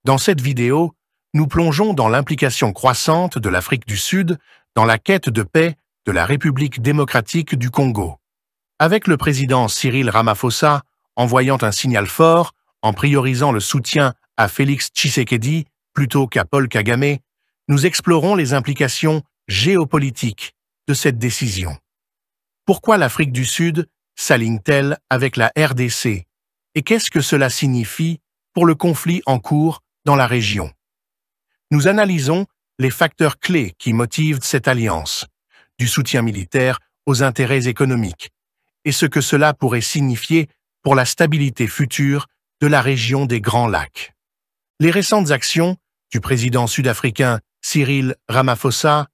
Dans cette vidéo, nous plongeons dans l'implication croissante de l'Afrique du Sud dans la quête de paix de la République démocratique du Congo. Avec le président Cyril Ramaphosa envoyant un signal fort en priorisant le soutien à Félix Tshisekedi plutôt qu'à Paul Kagame, nous explorons les implications géopolitiques de cette décision. Pourquoi l'Afrique du Sud s'aligne-t-elle avec la RDC et qu'est-ce que cela signifie pour le conflit en cours dans la région? Nous analysons les facteurs clés qui motivent cette alliance, du soutien militaire aux intérêts économiques, et ce que cela pourrait signifier pour la stabilité future de la région des Grands Lacs. Les récentes actions du président sud-africain Cyril Ramaphosa,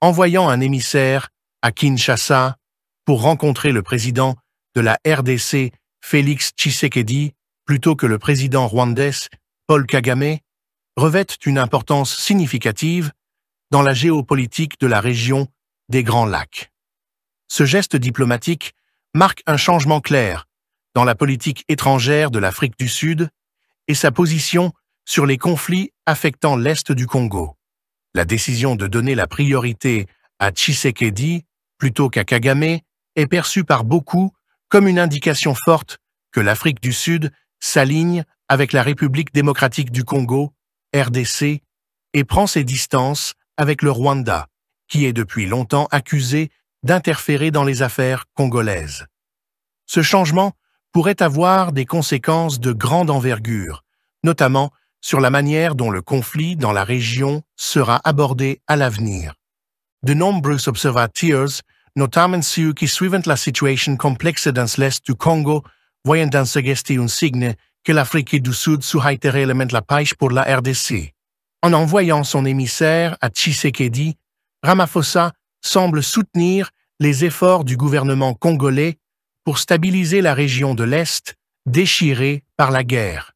envoyant un émissaire à Kinshasa pour rencontrer le président de la RDC Félix Tshisekedi plutôt que le président rwandais Paul Kagame, revêtent une importance significative dans la géopolitique de la région des Grands Lacs. Ce geste diplomatique marque un changement clair dans la politique étrangère de l'Afrique du Sud et sa position sur les conflits affectant l'Est du Congo. La décision de donner la priorité à Tshisekedi plutôt qu'à Kagame est perçue par beaucoup comme une indication forte que l'Afrique du Sud s'aligne avec la République démocratique du Congo, RDC, et prend ses distances avec le Rwanda, qui est depuis longtemps accusé d'interférer dans les affaires congolaises. Ce changement pourrait avoir des conséquences de grande envergure, notamment sur la manière dont le conflit dans la région sera abordé à l'avenir. De nombreux observateurs, notamment ceux qui suivent la situation complexe dans l'Est du Congo, voient dans ce geste un signe que l'Afrique du Sud souhaiterait élément la pêche pour la RDC. En envoyant son émissaire à Tshisekedi, Ramaphosa semble soutenir les efforts du gouvernement congolais pour stabiliser la région de l'Est déchirée par la guerre.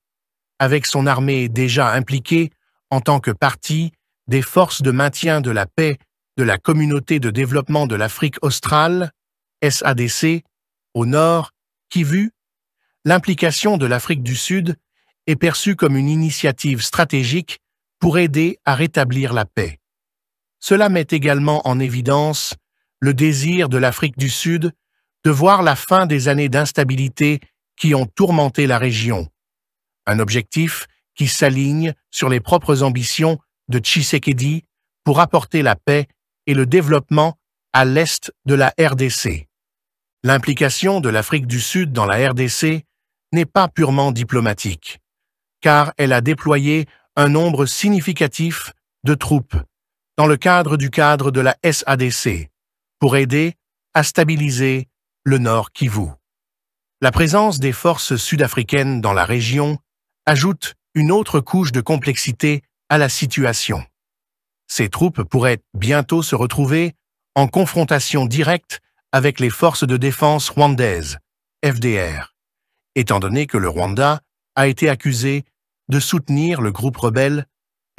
Avec son armée déjà impliquée en tant que partie des forces de maintien de la paix de la Communauté de développement de l'Afrique australe, SADC, au nord, Kivu, l'implication de l'Afrique du Sud est perçue comme une initiative stratégique pour aider à rétablir la paix. Cela met également en évidence le désir de l'Afrique du Sud de voir la fin des années d'instabilité qui ont tourmenté la région, un objectif qui s'aligne sur les propres ambitions de Tshisekedi pour apporter la paix et le développement à l'est de la RDC. L'implication de l'Afrique du Sud dans la RDC n'est pas purement diplomatique, car elle a déployé un nombre significatif de troupes dans le cadre de la SADC pour aider à stabiliser le Nord Kivu. La présence des forces sud-africaines dans la région ajoute une autre couche de complexité à la situation. Ces troupes pourraient bientôt se retrouver en confrontation directe avec les forces de défense rwandaises, FDR, étant donné que le Rwanda a été accusé de soutenir le groupe rebelle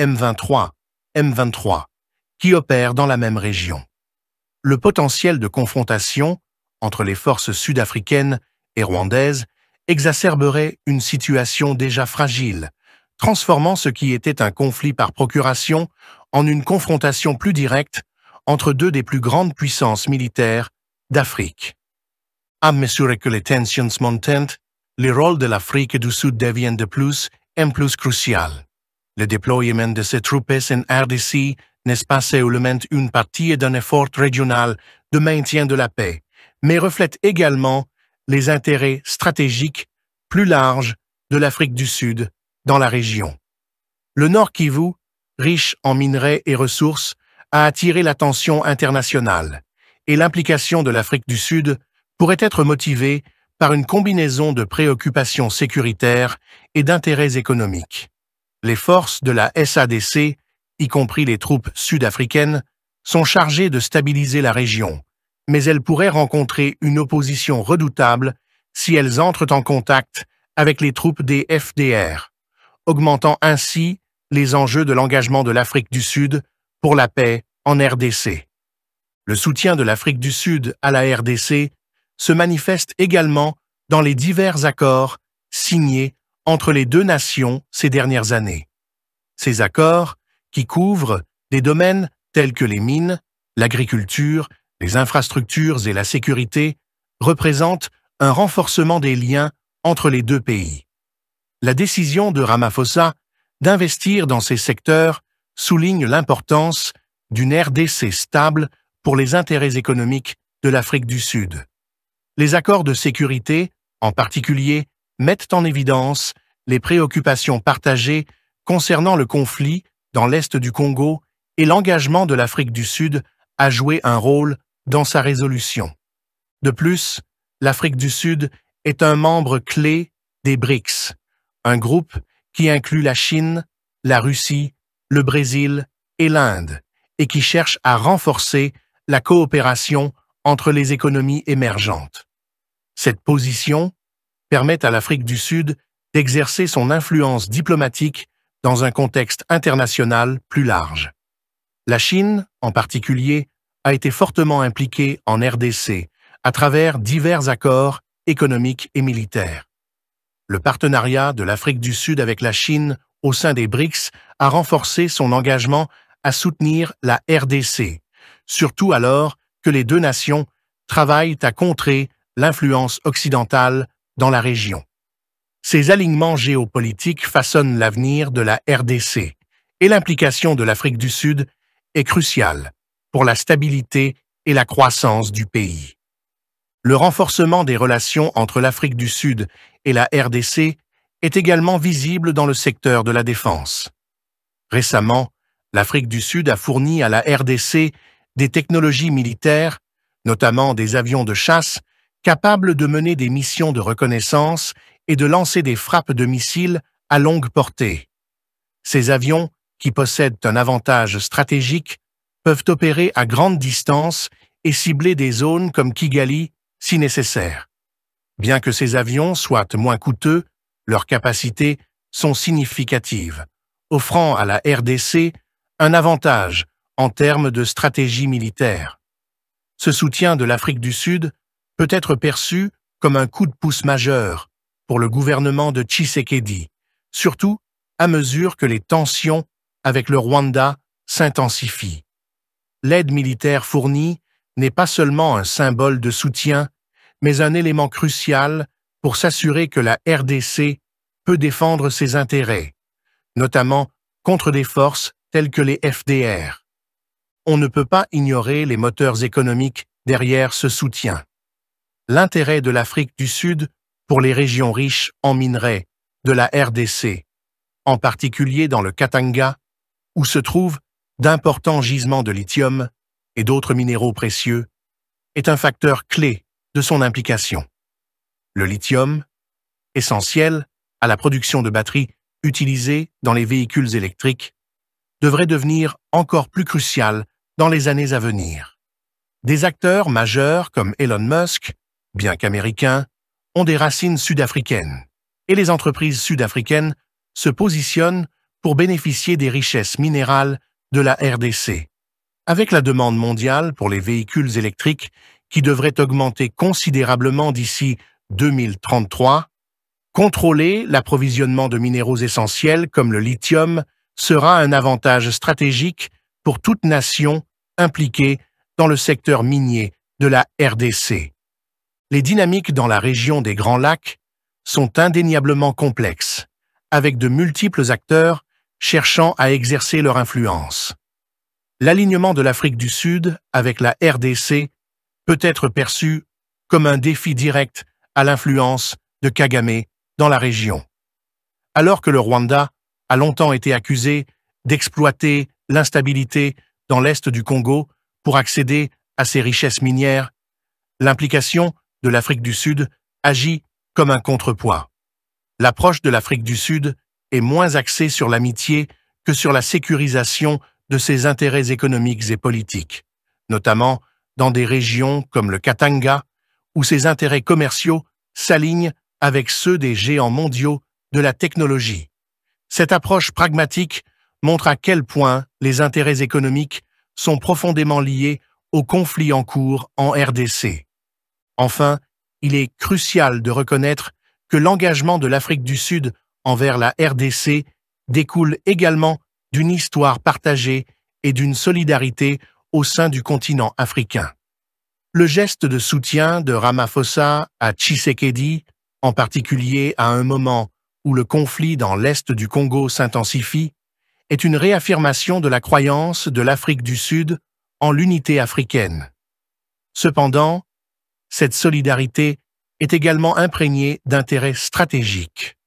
M23, qui opère dans la même région. Le potentiel de confrontation entre les forces sud-africaines et rwandaises exacerberait une situation déjà fragile, transformant ce qui était un conflit par procuration en une confrontation plus directe entre deux des plus grandes puissances militaires d'Afrique. À mesure que les tensions montent, le rôle de l'Afrique du Sud devient de plus en plus crucial. Le déploiement de ces troupes en RDC n'est pas seulement une partie d'un effort régional de maintien de la paix, mais reflète également les intérêts stratégiques plus larges de l'Afrique du Sud dans la région. Le Nord Kivu, riche en minerais et ressources, a attiré l'attention internationale, et l'implication de l'Afrique du Sud pourrait être motivée par une combinaison de préoccupations sécuritaires et d'intérêts économiques. Les forces de la SADC, y compris les troupes sud-africaines, sont chargées de stabiliser la région, mais elles pourraient rencontrer une opposition redoutable si elles entrent en contact avec les troupes des FDR, augmentant ainsi les enjeux de l'engagement de l'Afrique du Sud pour la paix en RDC. Le soutien de l'Afrique du Sud à la RDC se manifeste également dans les divers accords signés entre les deux nations ces dernières années. Ces accords, qui couvrent des domaines tels que les mines, l'agriculture, les infrastructures et la sécurité, représentent un renforcement des liens entre les deux pays. La décision de Ramaphosa d'investir dans ces secteurs souligne l'importance d'une RDC stable pour les intérêts économiques de l'Afrique du Sud. Les accords de sécurité, en particulier, mettent en évidence les préoccupations partagées concernant le conflit dans l'est du Congo et l'engagement de l'Afrique du Sud à jouer un rôle dans sa résolution. De plus, l'Afrique du Sud est un membre clé des BRICS, un groupe qui inclut la Chine, la Russie, le Brésil et l'Inde, et qui cherche à renforcer la coopération entre les économies émergentes. Cette position permet à l'Afrique du Sud d'exercer son influence diplomatique dans un contexte international plus large. La Chine, en particulier, a été fortement impliquée en RDC à travers divers accords économiques et militaires. Le partenariat de l'Afrique du Sud avec la Chine au sein des BRICS a renforcé son engagement à soutenir la RDC, surtout alors que les deux nations travaillent à contrer l'influence occidentale dans la région. Ces alignements géopolitiques façonnent l'avenir de la RDC et l'implication de l'Afrique du Sud est cruciale pour la stabilité et la croissance du pays. Le renforcement des relations entre l'Afrique du Sud et la RDC est également visible dans le secteur de la défense. Récemment, l'Afrique du Sud a fourni à la RDC des technologies militaires, notamment des avions de chasse, capables de mener des missions de reconnaissance et de lancer des frappes de missiles à longue portée. Ces avions, qui possèdent un avantage stratégique, peuvent opérer à grande distance et cibler des zones comme Kigali si nécessaire. Bien que ces avions soient moins coûteux, leurs capacités sont significatives, offrant à la RDC un avantage en termes de stratégie militaire. Ce soutien de l'Afrique du Sud peut être perçu comme un coup de pouce majeur pour le gouvernement de Tshisekedi, surtout à mesure que les tensions avec le Rwanda s'intensifient. L'aide militaire fournie n'est pas seulement un symbole de soutien, mais un élément crucial pour s'assurer que la RDC peut défendre ses intérêts, notamment contre des forces telles que les FDR. On ne peut pas ignorer les moteurs économiques derrière ce soutien. L'intérêt de l'Afrique du Sud pour les régions riches en minerais de la RDC, en particulier dans le Katanga, où se trouvent d'importants gisements de lithium et d'autres minéraux précieux, est un facteur clé de son implication. Le lithium, essentiel à la production de batteries utilisées dans les véhicules électriques, devrait devenir encore plus crucial dans les années à venir. Des acteurs majeurs comme Elon Musk, bien qu'américains, ont des racines sud-africaines, et les entreprises sud-africaines se positionnent pour bénéficier des richesses minérales de la RDC. Avec la demande mondiale pour les véhicules électriques qui devrait augmenter considérablement d'ici 2033, contrôler l'approvisionnement de minéraux essentiels comme le lithium sera un avantage stratégique pour toute nation impliquée dans le secteur minier de la RDC. Les dynamiques dans la région des Grands Lacs sont indéniablement complexes, avec de multiples acteurs cherchant à exercer leur influence. L'alignement de l'Afrique du Sud avec la RDC peut être perçu comme un défi direct à l'influence de Kagame dans la région. Alors que le Rwanda a longtemps été accusé d'exploiter l'instabilité dans l'est du Congo pour accéder à ses richesses minières, l'implication de l'Afrique du Sud agit comme un contrepoids. L'approche de l'Afrique du Sud est moins axée sur l'amitié que sur la sécurisation de ses intérêts économiques et politiques, notamment dans des régions comme le Katanga, où ses intérêts commerciaux s'alignent avec ceux des géants mondiaux de la technologie. Cette approche pragmatique montre à quel point les intérêts économiques sont profondément liés aux conflits en cours en RDC. Enfin, il est crucial de reconnaître que l'engagement de l'Afrique du Sud envers la RDC découle également d'une histoire partagée et d'une solidarité au sein du continent africain. Le geste de soutien de Ramaphosa à Tshisekedi, en particulier à un moment où le conflit dans l'est du Congo s'intensifie, est une réaffirmation de la croyance de l'Afrique du Sud en l'unité africaine. Cependant, cette solidarité est également imprégnée d'intérêts stratégiques.